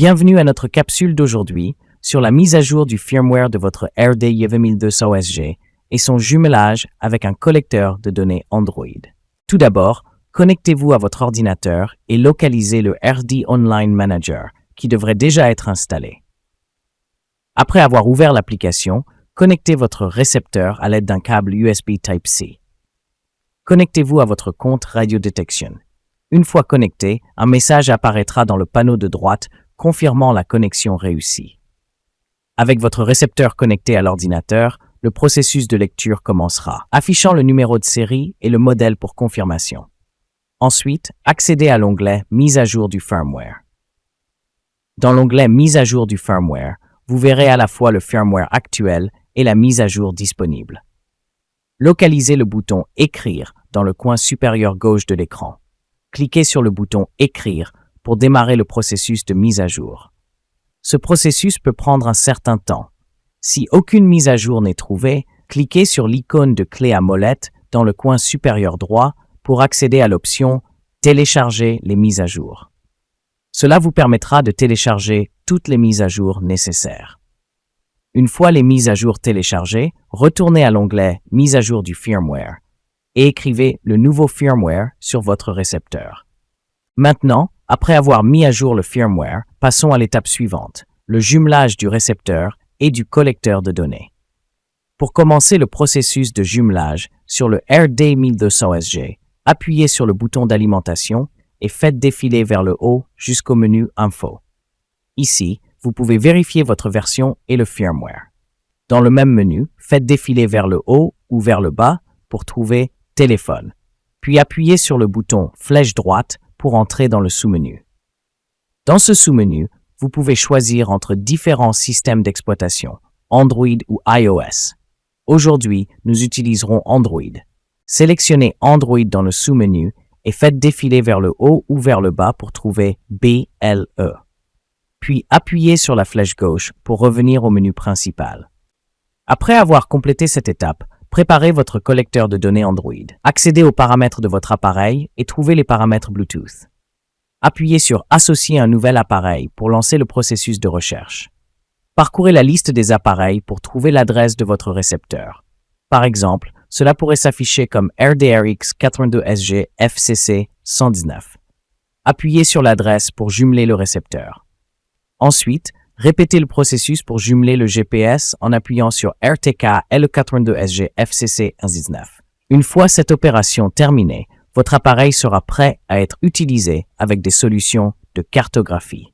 Bienvenue à notre capsule d'aujourd'hui sur la mise à jour du firmware de votre RD200SG et son jumelage avec un collecteur de données Android. Tout d'abord, connectez-vous à votre ordinateur et localisez le RD Online Manager qui devrait déjà être installé. Après avoir ouvert l'application, connectez votre récepteur à l'aide d'un câble USB Type-C. Connectez-vous à votre compte Radio Detection. Une fois connecté, un message apparaîtra dans le panneau de droite confirmant la connexion réussie. Avec votre récepteur connecté à l'ordinateur, le processus de lecture commencera, affichant le numéro de série et le modèle pour confirmation. Ensuite, accédez à l'onglet « Mise à jour du firmware ». Dans l'onglet « Mise à jour du firmware », vous verrez à la fois le firmware actuel et la mise à jour disponible. Localisez le bouton « Écrire » dans le coin supérieur gauche de l'écran. Cliquez sur le bouton « Écrire » pour démarrer le processus de mise à jour. Ce processus peut prendre un certain temps. Si aucune mise à jour n'est trouvée, cliquez sur l'icône de clé à molette dans le coin supérieur droit pour accéder à l'option « Télécharger les mises à jour ». Cela vous permettra de télécharger toutes les mises à jour nécessaires. Une fois les mises à jour téléchargées, retournez à l'onglet « Mise à jour du firmware » et écrivez le nouveau firmware sur votre récepteur. Maintenant, après avoir mis à jour le firmware, passons à l'étape suivante, le jumelage du récepteur et du collecteur de données. Pour commencer le processus de jumelage sur le RD1200SG, appuyez sur le bouton d'alimentation et faites défiler vers le haut jusqu'au menu Info. Ici, vous pouvez vérifier votre version et le firmware. Dans le même menu, faites défiler vers le haut ou vers le bas pour trouver Téléphone, puis appuyez sur le bouton flèche droite pour entrer dans le sous-menu. Dans ce sous-menu, vous pouvez choisir entre différents systèmes d'exploitation, Android ou iOS. Aujourd'hui, nous utiliserons Android. Sélectionnez Android dans le sous-menu et faites défiler vers le haut ou vers le bas pour trouver BLE. Puis appuyez sur la flèche gauche pour revenir au menu principal. Après avoir complété cette étape, préparez votre collecteur de données Android. Accédez aux paramètres de votre appareil et trouvez les paramètres Bluetooth. Appuyez sur « Associer un nouvel appareil » pour lancer le processus de recherche. Parcourez la liste des appareils pour trouver l'adresse de votre récepteur. Par exemple, cela pourrait s'afficher comme RDRX82SG FCC 119. Appuyez sur l'adresse pour jumeler le récepteur. Ensuite, répétez le processus pour jumeler le GPS en appuyant sur RTK L82SG FCC 119. Une fois cette opération terminée, votre appareil sera prêt à être utilisé avec des solutions de cartographie.